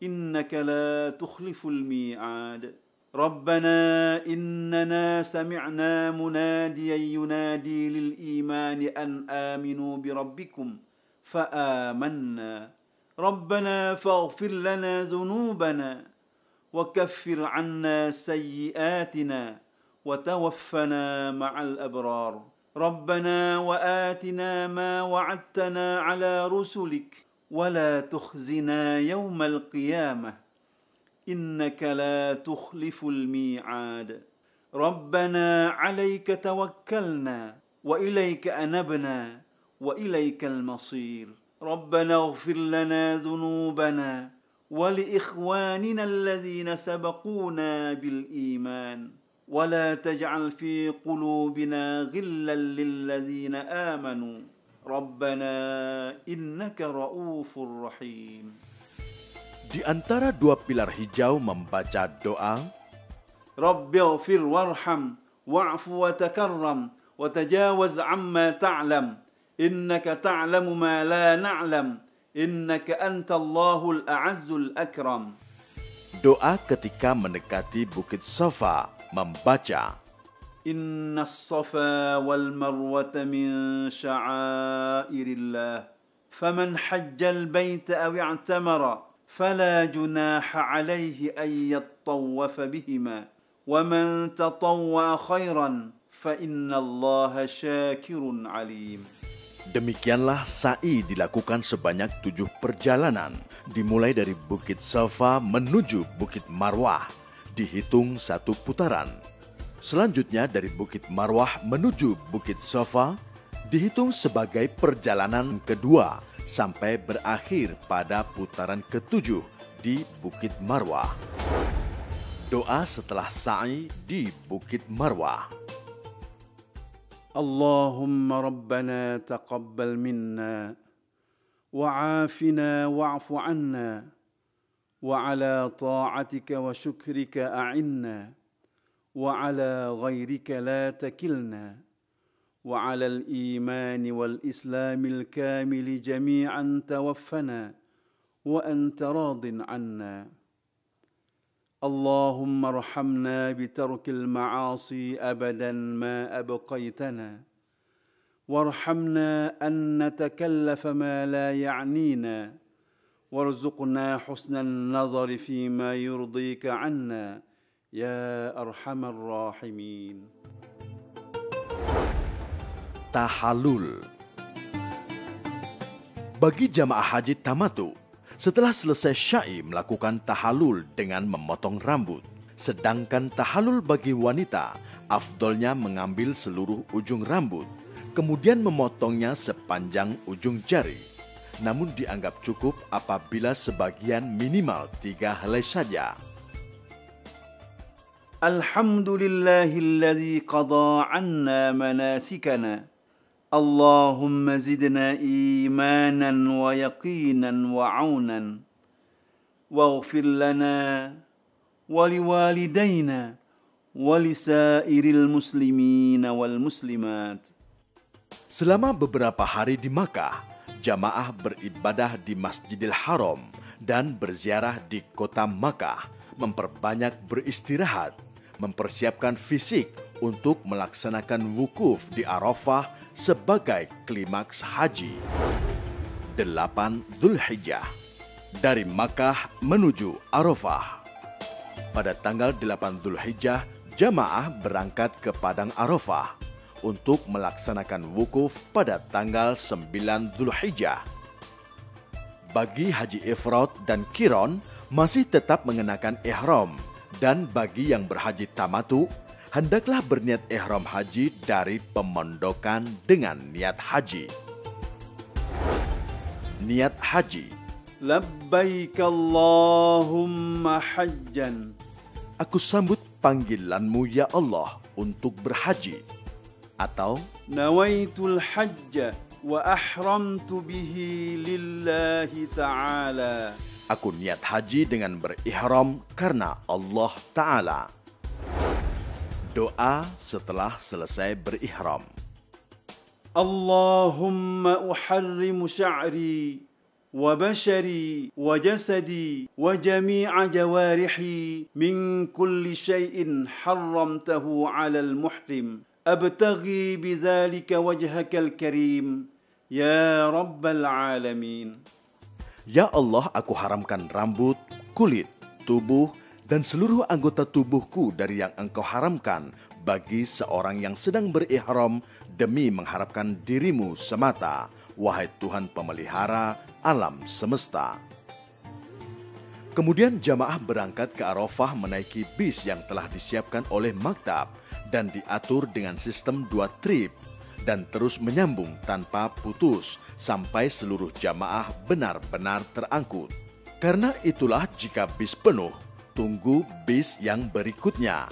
إنك لا تخلف الميعاد. ربنا إننا سمعنا مناديا ينادي للإيمان أن آمنوا بربكم فآمنا ربنا فاغفر لنا ذنوبنا وكفر عنا سيئاتنا وتوفنا مع الأبرار. ربنا وآتنا ما وعدتنا على رسلك ولا تخزنا يوم القيامة إنك لا تخلف الميعاد. ربنا عليك توكلنا وإليك أنبنا وإليك المصير. ربنا اغفر لنا ذنوبنا ولإخواننا الذين سبقونا بالإيمان ولا تجعل في قلوبنا غلا للذين آمنوا ربنا إنك رؤوف رحيم. Di antara dua pilar hijau membaca doa. رب اغفر وارحم واعف وتكرم وتجاوز عما تعلم إنك تعلم ما لا نعلم إنك أنت الله الأعز الأكرم. Doa ketika mendekati Bukit Safa membaca. إن الصفا والمروة من شعائر الله فمن حج البيت أو اعتمر فلا جناح عليه أن يطوف بهما ومن تطوع خيرا فإن الله شاكر عليم. Demikianlah sa'i dilakukan sebanyak 7 perjalanan, dimulai dari Bukit Safa menuju Bukit Marwah, dihitung 1 putaran. Selanjutnya dari Bukit Marwah menuju Bukit Safa, dihitung sebagai perjalanan kedua sampai berakhir pada putaran ke-7 di Bukit Marwah. Doa setelah sa'i di Bukit Marwah. اللهم ربنا تقبل منا وعافنا واعف عنا وعلى طاعتك وشكرك أعنا وعلى غيرك لا تكلنا وعلى الإيمان والإسلام الكامل جميعا توفنا وأنت راض عنا. اللهم ارحمنا بترك المعاصي أبدا ما أبقيتنا وارحمنا أن نتكلف ما لا يعنينا وارزقنا حسن النظر فيما يرضيك عنا يا أرحم الراحمين. Tahallul. Bagi jamaah haji tamatu, setelah selesai syai melakukan tahallul dengan memotong rambut. Sedangkan tahallul bagi wanita, afdolnya mengambil seluruh ujung rambut, kemudian memotongnya sepanjang ujung jari. Namun dianggap cukup apabila sebagian minimal 3 helai saja. Alhamdulillahilladzi qada 'anna manasikana. اللهم زدنا إيمانا ويقينا وعونا واغفر لنا ولوالدينا ولسائر المسلمين والمسلمات. Selama beberapa hari di Makkah, jamaah beribadah di Masjidil Haram dan berziarah di kota Makkah, memperbanyak beristirahat, mempersiapkan fisik untuk melaksanakan wukuf di Arafah sebagai klimaks haji. 8 Dzulhijjah. Dari Makkah menuju Arafah. Pada tanggal 8 Dzulhijjah, jamaah berangkat ke Padang Arafah untuk melaksanakan wukuf pada tanggal 9 Dzulhijjah. Bagi haji ifrad dan qiran masih tetap mengenakan ihram, dan bagi yang berhaji tamatu hendaklah berniat ihram haji dari pemondokan dengan niat haji. Niat haji. Labbaik Allahumma hajjan. Aku sambut panggilanmu ya Allah untuk berhaji. Atau Nawaitul hajja wa ahramtu bihi lillahi ta'ala. Aku niat haji dengan berihram karena Allah Ta'ala. Doa setelah selesai berihram. Allahumma uharrimu sya'ri wa bashari wa jasadi wa jami'a jawarihi min kulli syai'in harramtahu 'alal muhrim. Abtaghi bidzalika wajhakal karim ya rabbal alamin. Ya Allah, aku haramkan rambut, kulit, tubuh, dan seluruh anggota tubuhku dari yang Engkau haramkan bagi seorang yang sedang berihram demi mengharapkan dirimu semata, wahai Tuhan pemelihara alam semesta. Kemudian jamaah berangkat ke Arafah menaiki bis yang telah disiapkan oleh maktab dan diatur dengan sistem 2 trip dan terus menyambung tanpa putus sampai seluruh jamaah benar-benar terangkut. Karena itulah jika bis penuh, tunggu bis yang berikutnya.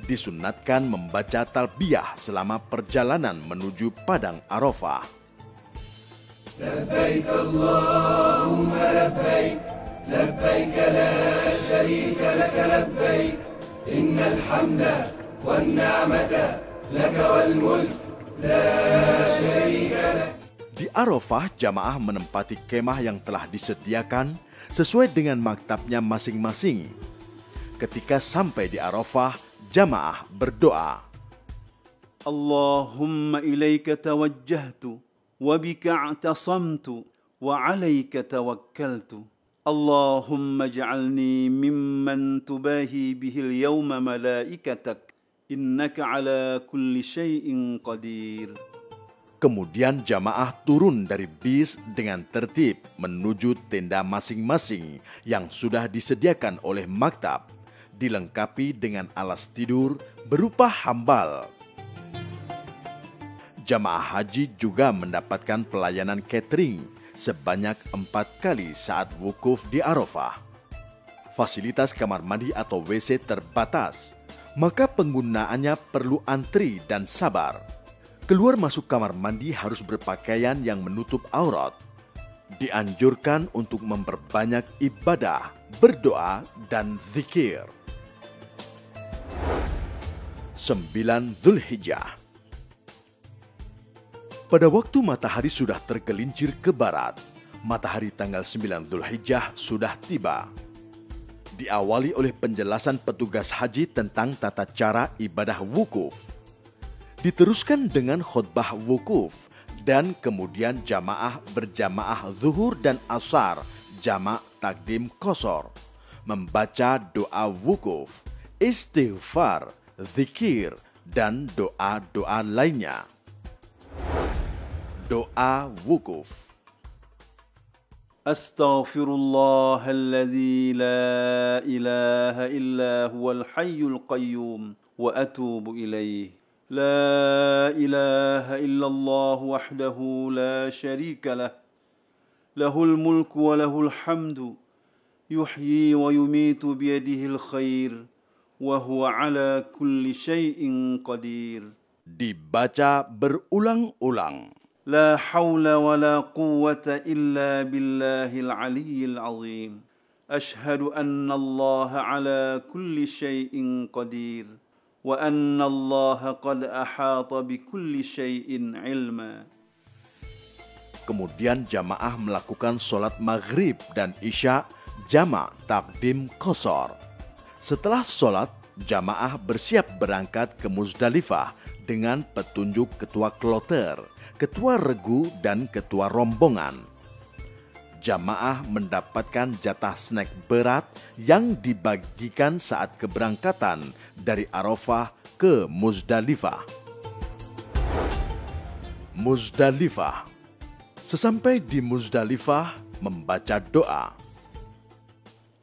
Disunnatkan membaca talbiyah selama perjalanan menuju Padang Arafah. Labbaik Allahumma labbaik, labbaik la syarika laka labbaik, innal hamda wan ni'mata laka wal mulk la syarika lak. Di Arafah, jamaah menempati kemah yang telah disediakan sesuai dengan maktabnya masing-masing. Ketika sampai di Arafah, jamaah berdoa. Allahumma ilaika tawajjahtu wa bika i'tasamtu wa 'alaika tawakkaltu. Allahumma ij'alni mimman tubahi bihil yawma malaikatak إنك على كل شيء قدير. Kemudian jamaah turun dari bis dengan tertib menuju tenda masing-masing yang sudah disediakan oleh maktab, dilengkapi dengan alas tidur berupa hambal. Jamaah haji juga mendapatkan pelayanan catering sebanyak 4 kali saat wukuf di Arafah. Fasilitas kamar mandi atau WC terbatas, maka penggunaannya perlu antri dan sabar. Keluar masuk kamar mandi harus berpakaian yang menutup aurat. Dianjurkan untuk memperbanyak ibadah, berdoa, dan zikir. 9 Dzulhijjah. Pada waktu matahari sudah tergelincir ke barat, matahari tanggal 9 Dzulhijjah sudah tiba. Diawali oleh penjelasan petugas haji tentang tata cara ibadah wukuf. Diteruskan dengan khutbah wukuf dan kemudian jamaah berjamaah zuhur dan asar, jamak takdim qashar, membaca doa wukuf, istighfar, zikir, dan doa-doa lainnya. Doa wukuf. Astaghfirullahalladzi la ilaha illa huwal hayyul qayyum wa atubu ilaih. لا إله إلا الله وحده لا شريك له له الملك وله الحمد يحيي ويميت بيده الخير وهو على كل شيء قدير. Dibaca berulang-ulang. لا حول ولا قوة إلا بالله العلي العظيم. أشهد أن الله على كل شيء قدير. وأن الله قد أحاط بكل شيء علما. Kemudian jamaah melakukan sholat maghrib dan isya jamak takdim qashar. Setelah sholat, jamaah bersiap berangkat ke Muzdalifah dengan petunjuk ketua kloter, ketua regu, dan ketua rombongan. Jamaah mendapatkan jatah snack berat yang dibagikan saat keberangkatan dari Arafah ke Muzdalifah. Muzdalifah. Sesampai di Muzdalifah, membaca doa.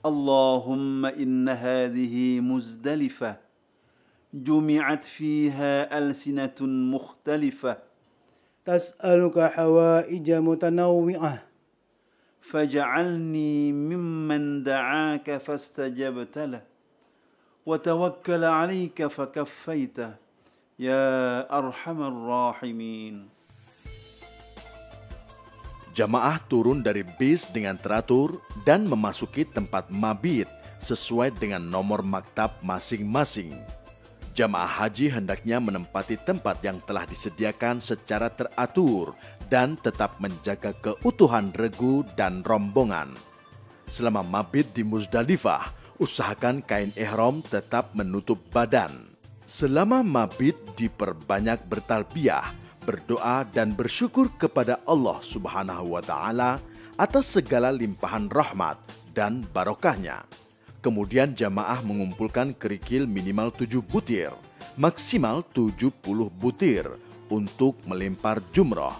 Allahumma inna hadhihi Muzdalifah jumi'at fiha alsinatun mukhtalifah tas'aluka hawaija mutanawwi'ah فاجعلني ممن دعاك فاستجبت له وتوكل عليك فكفيته يا أرحم الراحمين. Jamaah turun dari bis dengan teratur dan memasuki tempat mabit sesuai dengan nomor maktab masing-masing. Jamaah haji hendaknya menempati tempat yang telah disediakan secara teratur dan tetap menjaga keutuhan regu dan rombongan. Selama mabit di Muzdalifah, usahakan kain ihram tetap menutup badan. Selama mabit diperbanyak bertalbiyah, berdoa dan bersyukur kepada Allah Subhanahu wa Ta'ala atas segala limpahan rahmat dan barokahnya. Kemudian jamaah mengumpulkan kerikil minimal 7 butir, maksimal 70 butir untuk melempar jumroh.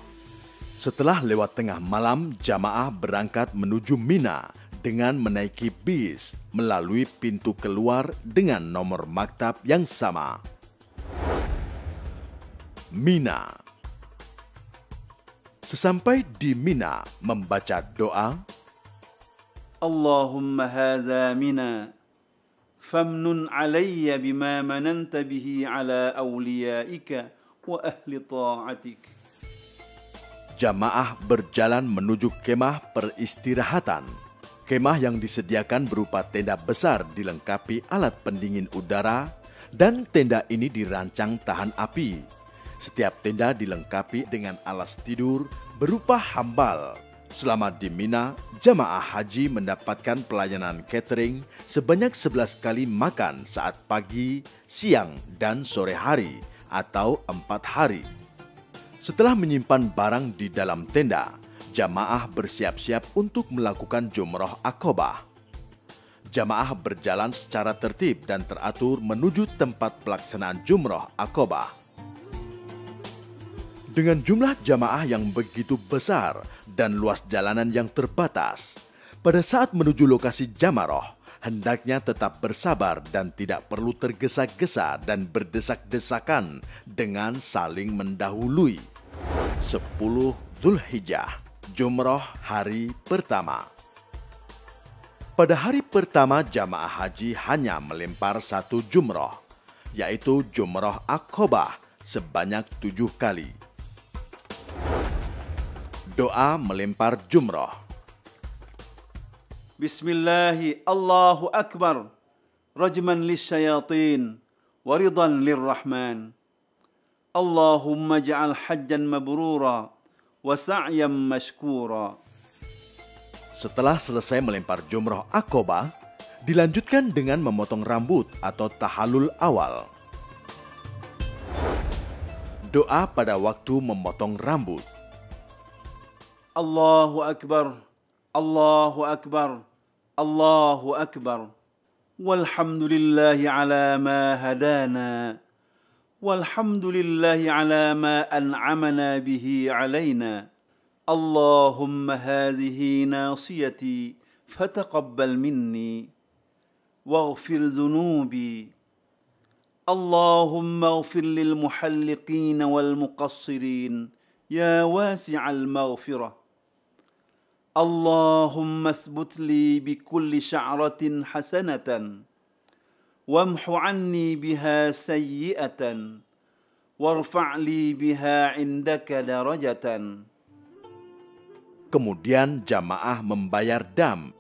Setelah lewat tengah malam, jamaah berangkat menuju Mina dengan menaiki bis melalui pintu keluar dengan nomor maktab yang sama. Mina. Sesampai di Mina, membaca doa. اللهم هذا منا فامنن علي بما مننت به على أوليائك وأهل طاعتك. Jamaah berjalan menuju kemah peristirahatan. Kemah yang disediakan berupa tenda besar dilengkapi alat pendingin udara dan tenda ini dirancang tahan api. Setiap tenda dilengkapi dengan alas tidur berupa hambal. Selama di Mina, jamaah haji mendapatkan pelayanan catering sebanyak 11 kali makan saat pagi, siang, dan sore hari atau 4 hari. Setelah menyimpan barang di dalam tenda, jamaah bersiap-siap untuk melakukan jumroh Aqabah. jamaah berjalan secara tertib dan teratur menuju tempat pelaksanaan Jumrah Aqabah. Dengan jumlah jamaah yang begitu besar dan luas jalanan yang terbatas, pada saat menuju lokasi Jamarah, hendaknya tetap bersabar dan tidak perlu tergesa-gesa dan berdesak-desakan dengan saling mendahului. 10 Dzulhijjah, Jumrah hari pertama. Pada hari pertama jamaah haji hanya melempar satu jumrah, yaitu Jumrah Aqabah sebanyak 7 kali. Doa melempar jumrah. Bismillahi Allahu Akbar, rajman lisyayatin, waridan lirrahman. Allahumma ja'al hajjan mabrura, wa sa'yan mashkura. Setelah selesai melempar jumrah Aqabah, dilanjutkan dengan memotong rambut atau tahallul awal. Doa pada waktu memotong rambut. Allahu Akbar, Allahu Akbar, Allahu Akbar. Walhamdulillahi ala ma hadana. Walhamdulillahi ala ma an'amana bihi alayna. Allahumma hadhihi nasiyati fataqabbal minni waghfir dhunubi. Allahumma ighfir lil muhalliqin wal muqassirin ya wasi'al maghfirah. Allahumma athbut li bi kulli sya'ratin hasanatan wamhu anni biha sayyi'atan warfa' li biha indaka darajatan. Kemudian jamaah membayar dam.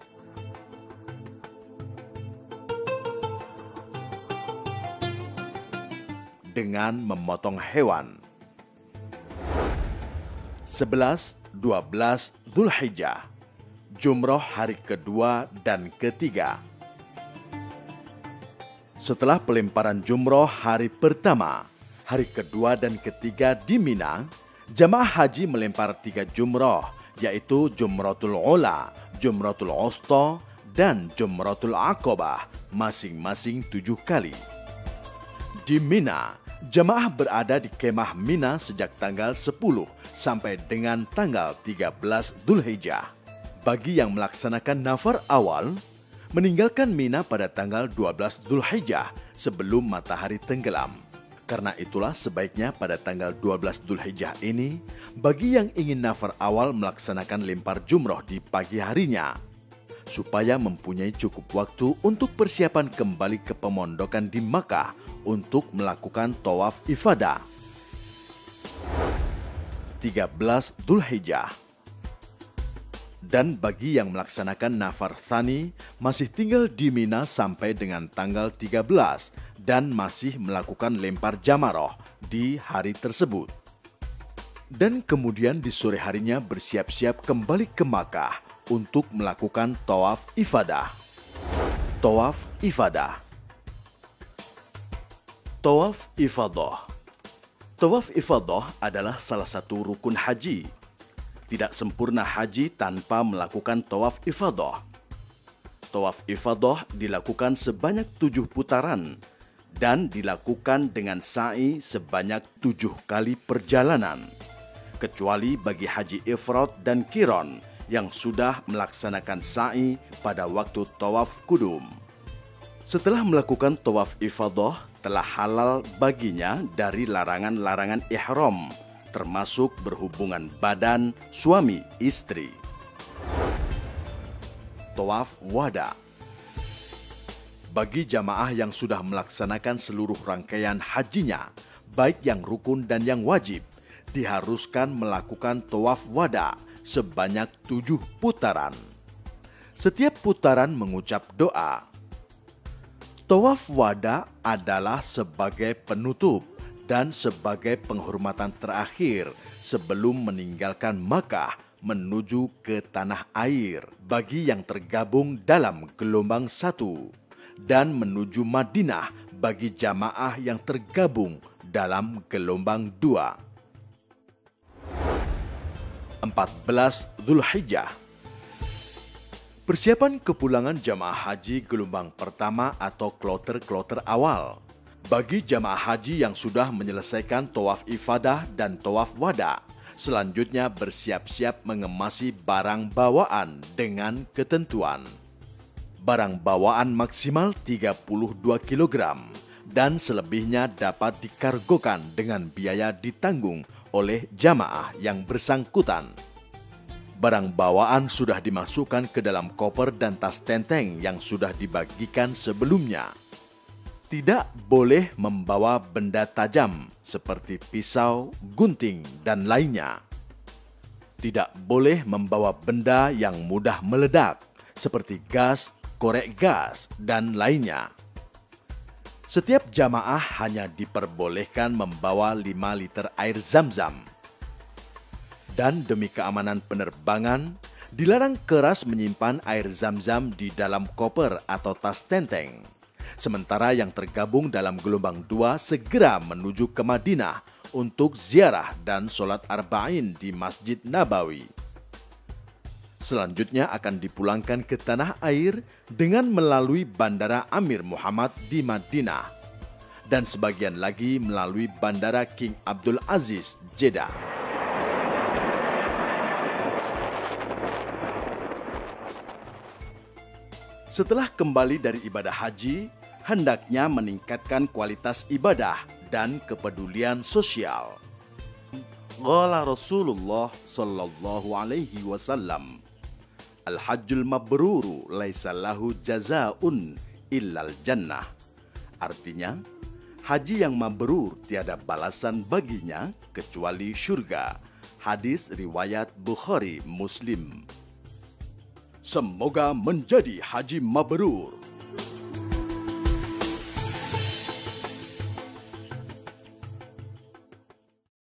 Dengan memotong hewan. 11, 12 Dzulhijjah, Jumrah hari kedua dan ketiga. Setelah pelemparan jumrah hari pertama, hari kedua dan ketiga di Mina, jamaah haji melempar 3 jumrah, yaitu Jumratul Ula, Jumratul Wusta, dan Jumratul Aqabah, masing-masing 7 kali. Di Mina, jamaah berada di kemah Mina sejak tanggal 10 sampai dengan tanggal 13 Dzulhijjah. Bagi yang melaksanakan nafar awal, meninggalkan Mina pada tanggal 12 Dzulhijjah sebelum matahari tenggelam. Karena itulah sebaiknya pada tanggal 12 Dzulhijjah ini, bagi yang ingin nafar awal melaksanakan lempar jumrah di pagi harinya, supaya mempunyai cukup waktu untuk persiapan kembali ke pemondokan di Makkah untuk melakukan tawaf ifadah. 13 Dzulhijjah. Dan bagi yang melaksanakan nafar tsani masih tinggal di Mina sampai dengan tanggal 13 dan masih melakukan lempar jamarah di hari tersebut. Dan kemudian di sore harinya bersiap-siap kembali ke Makkah untuk melakukan tawaf ifadah. Tawaf ifadah. Tawaf ifadah. Tawaf ifadah adalah salah satu rukun haji. Tidak sempurna haji tanpa melakukan tawaf ifadah. Tawaf ifadah dilakukan sebanyak 7 putaran dan dilakukan dengan sa'i sebanyak 7 kali perjalanan, kecuali bagi haji ifrad dan qiran yang sudah melaksanakan sa'i pada waktu tawaf kudum. Setelah melakukan tawaf ifadah, telah halal baginya dari larangan-larangan ihram, termasuk berhubungan badan suami istri. Tawaf wada. Bagi jamaah yang sudah melaksanakan seluruh rangkaian hajinya, baik yang rukun dan yang wajib, diharuskan melakukan tawaf wada sebanyak 7 putaran. Setiap putaran mengucap doa. Tawaf wada adalah sebagai penutup dan sebagai penghormatan terakhir sebelum meninggalkan Makkah menuju ke tanah air bagi yang tergabung dalam gelombang 1 dan menuju Madinah bagi jamaah yang tergabung dalam gelombang 2. 14 Dzulhijjah. Persiapan kepulangan jamaah haji gelombang pertama atau kloter-kloter awal. Bagi jamaah haji yang sudah menyelesaikan tawaf ifadah dan tawaf wada, selanjutnya bersiap-siap mengemasi barang bawaan dengan ketentuan. Barang bawaan maksimal 32 kg dan selebihnya dapat dikargokan dengan biaya ditanggung oleh jamaah yang bersangkutan. Barang bawaan sudah dimasukkan ke dalam koper dan tas tenteng yang sudah dibagikan sebelumnya. Tidak boleh membawa benda tajam seperti pisau, gunting, dan lainnya. Tidak boleh membawa benda yang mudah meledak seperti gas, korek gas, dan lainnya. Setiap jamaah hanya diperbolehkan membawa 5 liter air zam-zam. Dan demi keamanan penerbangan, dilarang keras menyimpan air zam-zam di dalam koper atau tas tenteng. Sementara yang tergabung dalam gelombang 2 segera menuju ke Madinah untuk ziarah dan sholat arba'in di Masjid Nabawi. Selanjutnya akan dipulangkan ke tanah air dengan melalui Bandara Amir Muhammad di Madinah dan sebagian lagi melalui Bandara King Abdul Aziz, Jeddah. Setelah kembali dari ibadah haji, hendaknya meningkatkan kualitas ibadah dan kepedulian sosial. Qala Rasulullah sallallahu alaihi wasallam, Al-hajjul mabruru laisa lahu jazaa'un illal jannah. Artinya, haji yang mabrur tiada balasan baginya kecuali syurga. Hadis riwayat Bukhari Muslim. Semoga menjadi haji mabrur.